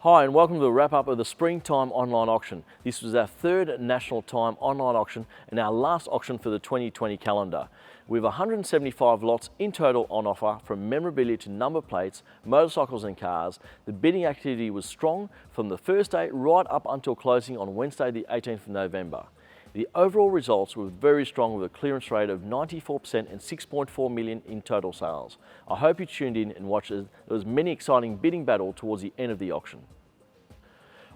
Hi and welcome to the wrap-up of the Springtime Online Auction. This was our third National Time Online Auction and our last auction for the 2020 calendar. We have 175 lots in total on offer, from memorabilia to number plates, motorcycles and cars. The bidding activity was strong from the first day right up until closing on Wednesday the 18th of November. The overall results were very strong, with a clearance rate of 94% and 6.4 million in total sales. I hope you tuned in and watched as there was many exciting bidding battle towards the end of the auction.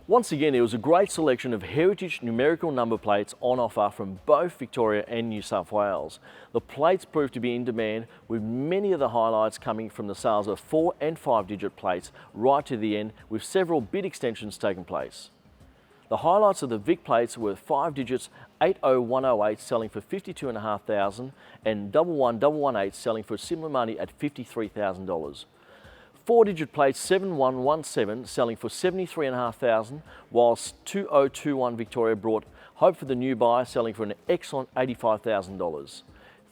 Once again, there was a great selection of heritage numerical number plates on offer from both Victoria and New South Wales. The plates proved to be in demand, with many of the highlights coming from the sales of 4 and 5 digit plates right to the end, with several bid extensions taking place. The highlights of the Vic plates were 5 digits 80108 selling for $52,500 and 11118 selling for similar money at $53,000. 4 digit plates 7117 selling for $73,500, whilst 2021 Victoria brought hope for the new buyer, selling for an excellent $85,000.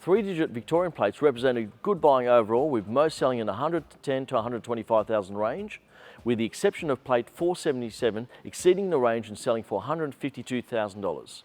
3 digit Victorian plates represented good buying overall, with most selling in the $110,000 to $125,000 range, with the exception of plate 477 exceeding the range and selling for $152,000.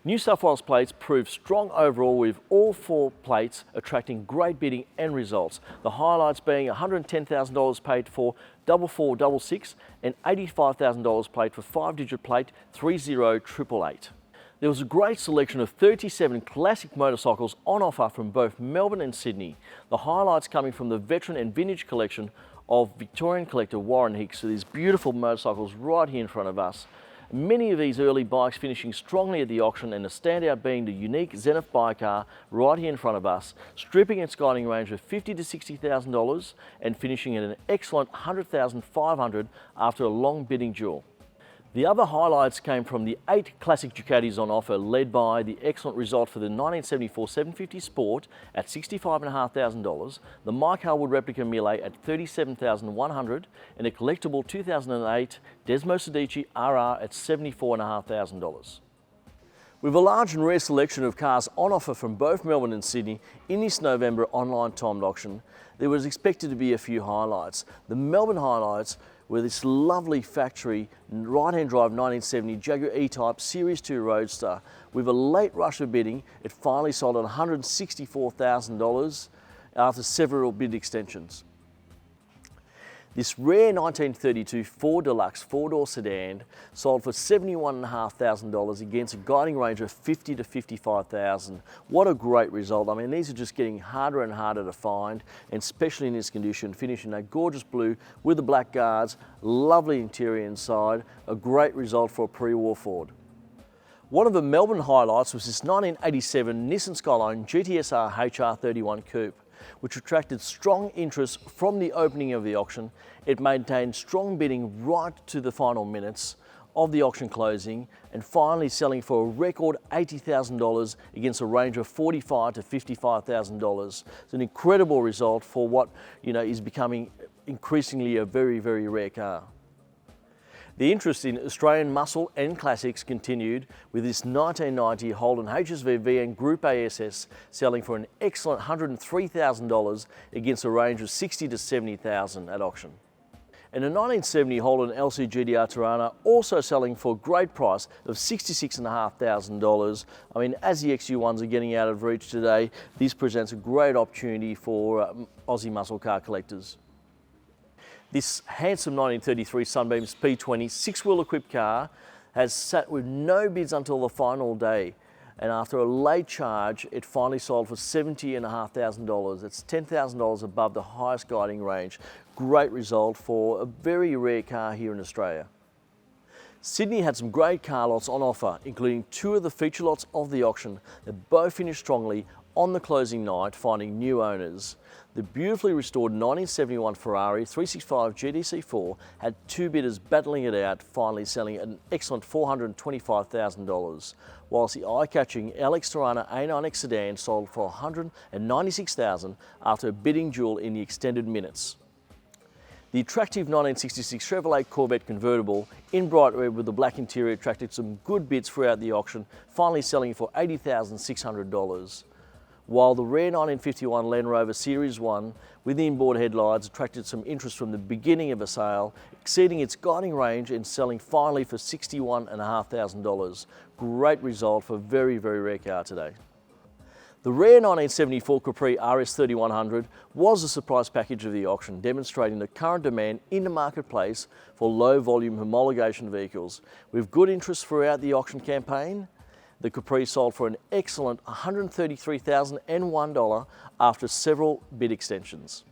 New South Wales plates proved strong overall, with all 4 plates attracting great bidding and results. The highlights being $110,000 paid for 4466 and $85,000 paid for 5 digit plate 30888. There was a great selection of 37 classic motorcycles on offer from both Melbourne and Sydney. The highlights coming from the veteran and vintage collection of Victorian collector Warren Hicks, with these beautiful motorcycles right here in front of us. Many of these early bikes finishing strongly at the auction, and the standout being the unique Zenith bike car right here in front of us, stripping its guiding range of $50,000 to $60,000 and finishing at an excellent $100,500 after a long bidding duel. The other highlights came from the 8 classic Ducatis on offer, led by the excellent result for the 1974 750 Sport at $65,500, the Mike Harwood replica Miele at $37,100, and a collectible 2008 Desmo Sedici RR at $74,500. With a large and rare selection of cars on offer from both Melbourne and Sydney in this November online timed auction, there was expected to be a few highlights. The Melbourne highlights were this lovely factory right-hand drive 1970 Jaguar E-Type Series 2 Roadster. With a late rush of bidding, it finally sold at $164,000 after several bid extensions. This rare 1932 Ford Deluxe 4-door sedan sold for $71,500 against a guiding range of $50,000 to $55,000. What a great result. I mean, these are just getting harder and harder to find, and especially in this condition, finishing a gorgeous blue with the black guards, lovely interior inside, a great result for a pre-war Ford. One of the Melbourne highlights was this 1987 Nissan Skyline GTR HR31 Coupe, which attracted strong interest from the opening of the auction. It maintained strong bidding right to the final minutes of the auction closing, and finally selling for a record $80,000 against a range of $45,000 to $55,000. It's an incredible result for what is becoming increasingly a very, very rare car. The interest in Australian muscle and classics continued, with this 1990 Holden HSV V Group ASS selling for an excellent $103,000 against a range of $60,000 to $70,000 at auction. And a 1970 Holden LC GDR Toronto also selling for a great price of $66,500. I mean, as the XU1s are getting out of reach today, this presents a great opportunity for Aussie muscle car collectors. This handsome 1933 Sunbeam P20 6-wheel equipped car has sat with no bids until the final day, and after a late charge it finally sold for $70,500. That's $10,000 above the highest guiding range. Great result for a very rare car here in Australia. Sydney had some great car lots on offer, including 2 of the feature lots of the auction that both finished strongly on the closing night, finding new owners. The beautifully restored 1971 Ferrari 365 GTC4 had 2 bidders battling it out, finally selling at an excellent $425,000, whilst the eye-catching LX Toronto A9X sedan sold for $196,000 after a bidding duel in the extended minutes. The attractive 1966 Chevrolet Corvette convertible in bright red with the black interior attracted some good bids throughout the auction, finally selling for $80,600. while the rare 1951 Land Rover Series 1 with the inboard headlights attracted some interest from the beginning of a sale, exceeding its guiding range and selling finally for $61,500. Great result for a very, very rare car today. The rare 1974 Capri RS3100 was the surprise package of the auction, demonstrating the current demand in the marketplace for low volume homologation vehicles. With good interest throughout the auction campaign, the Capri sold for an excellent $133,001 after several bid extensions.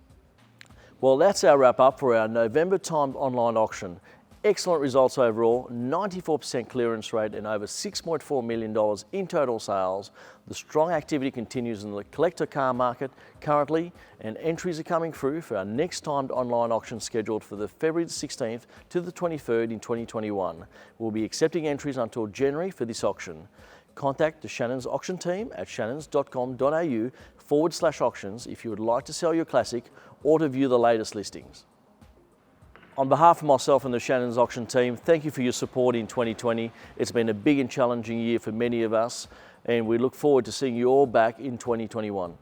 Well, that's our wrap up for our November timed online auction. Excellent results overall, 94% clearance rate and over $6.4 million in total sales. The strong activity continues in the collector car market currently, and entries are coming through for our next timed online auction scheduled for the February the 16th to the 23rd in 2021. We'll be accepting entries until January for this auction. Contact the Shannons auction team at shannons.com.au/auctions if you would like to sell your classic or to view the latest listings. On behalf of myself and the Shannons auction team, thank you for your support in 2020. It's been a big and challenging year for many of us, and we look forward to seeing you all back in 2021.